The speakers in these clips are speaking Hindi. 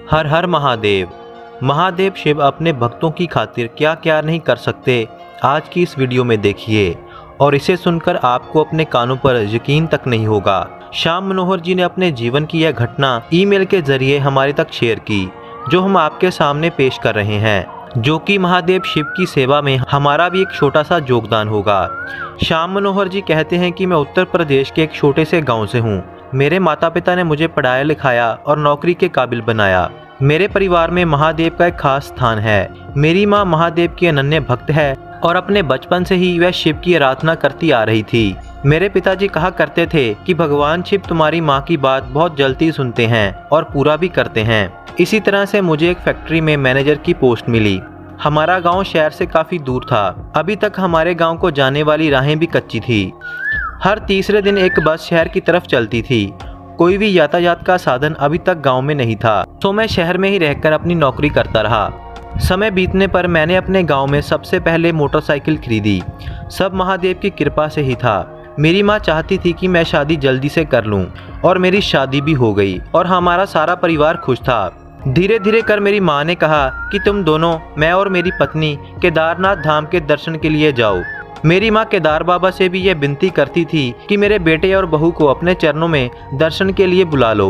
हर हर महादेव। महादेव शिव अपने भक्तों की खातिर क्या क्या नहीं कर सकते, आज की इस वीडियो में देखिए और इसे सुनकर आपको अपने कानों पर यकीन तक नहीं होगा। श्याम मनोहर जी ने अपने जीवन की यह घटना ईमेल के जरिए हमारे तक शेयर की, जो हम आपके सामने पेश कर रहे हैं, जो कि महादेव शिव की सेवा में हमारा भी एक छोटा सा योगदान होगा। श्याम मनोहर जी कहते हैं कि मैं उत्तर प्रदेश के एक छोटे से गांव से हूं। मेरे माता पिता ने मुझे पढ़ाया लिखाया और नौकरी के काबिल बनाया। मेरे परिवार में महादेव का एक खास स्थान है। मेरी माँ महादेव की अनन्य भक्त है और अपने बचपन से ही वह शिव की आराधना करती आ रही थी। मेरे पिताजी कहा करते थे कि भगवान शिव तुम्हारी माँ की बात बहुत जल्दी सुनते हैं और पूरा भी करते हैं। इसी तरह से मुझे एक फैक्ट्री में मैनेजर की पोस्ट मिली। हमारा गांव शहर से काफ़ी दूर था। अभी तक हमारे गांव को जाने वाली राहें भी कच्ची थी। हर तीसरे दिन एक बस शहर की तरफ चलती थी। कोई भी यातायात का साधन अभी तक गांव में नहीं था, तो मैं शहर में ही रहकर अपनी नौकरी करता रहा। समय बीतने पर मैंने अपने गांव में सबसे पहले मोटरसाइकिल खरीदी। सब महादेव की कृपा से ही था। मेरी माँ चाहती थी कि मैं शादी जल्दी से कर लूं और मेरी शादी भी हो गई और हमारा सारा परिवार खुश था। धीरे धीरे कर मेरी माँ ने कहा कि तुम दोनों, मैं और मेरी पत्नी, केदारनाथ धाम के दर्शन के लिए जाओ। मेरी माँ केदार बाबा से भी यह विनती करती थी कि मेरे बेटे और बहू को अपने चरणों में दर्शन के लिए बुला लो।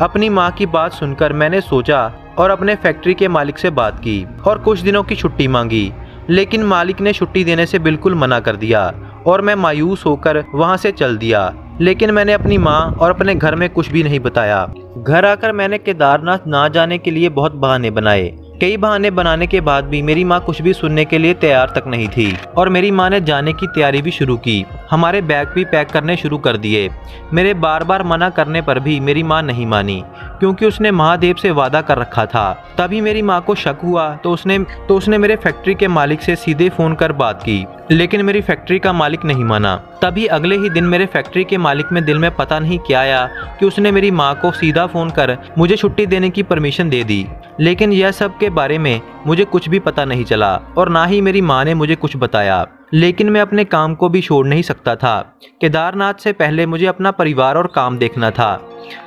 अपनी माँ की बात सुनकर मैंने सोचा और अपने फैक्ट्री के मालिक से बात की और कुछ दिनों की छुट्टी मांगी, लेकिन मालिक ने छुट्टी देने से बिल्कुल मना कर दिया और मैं मायूस होकर वहाँ से चल दिया। लेकिन मैंने अपनी माँ और अपने घर में कुछ भी नहीं बताया। घर आकर मैंने केदारनाथ ना जाने के लिए बहुत बहाने बनाए। कई बहाने बनाने के बाद भी मेरी माँ कुछ भी सुनने के लिए तैयार तक नहीं थी और मेरी माँ ने जाने की तैयारी भी शुरू की। हमारे बैग भी पैक करने शुरू कर दिए। मेरे बार बार मना करने पर भी मेरी माँ नहीं मानी, क्योंकि उसने महादेव से वादा कर रखा था। तभी मेरी माँ को शक हुआ तो उसने मेरे फैक्ट्री के मालिक से सीधे फ़ोन कर बात की, लेकिन मेरी फैक्ट्री का मालिक नहीं माना। तभी अगले ही दिन मेरे फैक्ट्री के मालिक में दिल में पता नहीं क्या आया कि उसने मेरी माँ को सीधा फ़ोन कर मुझे छुट्टी देने की परमिशन दे दी। लेकिन यह सब के बारे में मुझे कुछ भी पता नहीं चला और ना ही मेरी माँ ने मुझे कुछ बताया। लेकिन मैं अपने काम को भी छोड़ नहीं सकता था। केदारनाथ से पहले मुझे अपना परिवार और काम देखना था।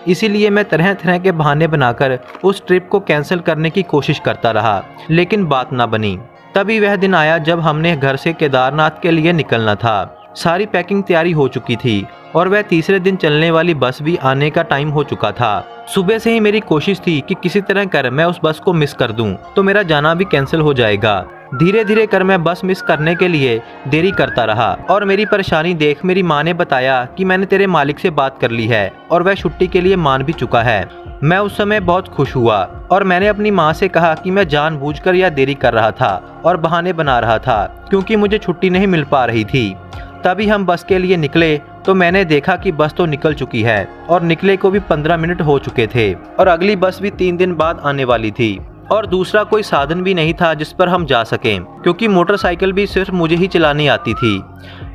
इसीलिए मैं तरह तरह के बहाने बनाकर उस ट्रिप को कैंसिल करने की कोशिश करता रहा, लेकिन बात ना बनी। तभी वह दिन आया जब हमने घर से केदारनाथ के लिए निकलना था। सारी पैकिंग तैयारी हो चुकी थी और वह तीसरे दिन चलने वाली बस भी आने का टाइम हो चुका था। सुबह से ही मेरी कोशिश थी कि किसी तरह कर मैं उस बस को मिस कर दूं, तो मेरा जाना भी कैंसिल हो जाएगा। धीरे धीरे कर मैं बस मिस करने के लिए देरी करता रहा और मेरी परेशानी देख मेरी माँ ने बताया कि मैंने तेरे मालिक से बात कर ली है और वह छुट्टी के लिए मान भी चुका है। मैं उस समय बहुत खुश हुआ और मैंने अपनी माँ से कहा कि मैं जानबूझकर यह देरी कर रहा था और बहाने बना रहा था, क्योंकि मुझे छुट्टी नहीं मिल पा रही थी। तभी हम बस के लिए निकले तो मैंने देखा कि बस तो निकल चुकी है और निकले को भी 15 मिनट हो चुके थे और अगली बस भी 3 दिन बाद आने वाली थी और दूसरा कोई साधन भी नहीं था जिस पर हम जा सकें, क्योंकि मोटरसाइकिल भी सिर्फ मुझे ही चलानी आती थी।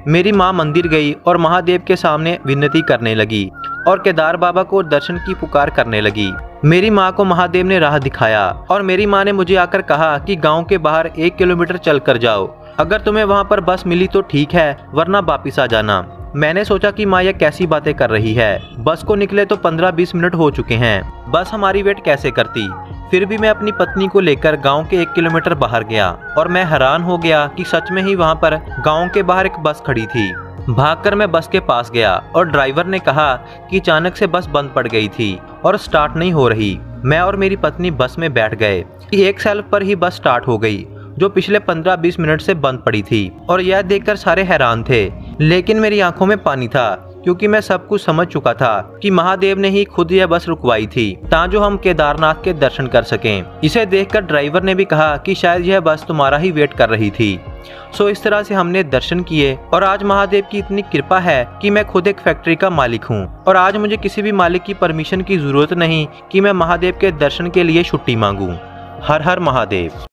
मेरी माँ मंदिर गई और महादेव के सामने विनती करने लगी और केदार बाबा को दर्शन की पुकार करने लगी। मेरी माँ को महादेव ने राह दिखाया और मेरी माँ ने मुझे आकर कहा कि गांव के बाहर 1 किलोमीटर चल कर जाओ। अगर तुम्हें वहाँ पर बस मिली तो ठीक है, वरना वापिस आ जाना। मैंने सोचा कि माँ यह कैसी बातें कर रही है। बस को निकले तो 15-20 मिनट हो चुके हैं। बस हमारी वेट कैसे करती। फिर भी मैं अपनी पत्नी को लेकर गांव के 1 किलोमीटर बाहर गया और मैं हैरान हो गया कि सच में ही वहां पर गांव के बाहर एक बस खड़ी थी। भागकर मैं बस के पास गया और ड्राइवर ने कहा कि अचानक से बस बंद पड़ गई थी और स्टार्ट नहीं हो रही। मैं और मेरी पत्नी बस में बैठ गए। एक सेल्फ पर ही बस स्टार्ट हो गई, जो पिछले 15-20 मिनट से बंद पड़ी थी और यह देखकर सारे हैरान थे। लेकिन मेरी आंखों में पानी था, क्योंकि मैं सब कुछ समझ चुका था कि महादेव ने ही खुद यह बस रुकवाई थी ताकि हम केदारनाथ के दर्शन कर सकें। इसे देखकर ड्राइवर ने भी कहा कि शायद यह बस तुम्हारा ही वेट कर रही थी। सो इस तरह से हमने दर्शन किए और आज महादेव की इतनी कृपा है कि मैं खुद एक फैक्ट्री का मालिक हूँ और आज मुझे किसी भी मालिक की परमिशन की जरूरत नहीं कि मैं महादेव के दर्शन के लिए छुट्टी मांगूं। हर हर महादेव।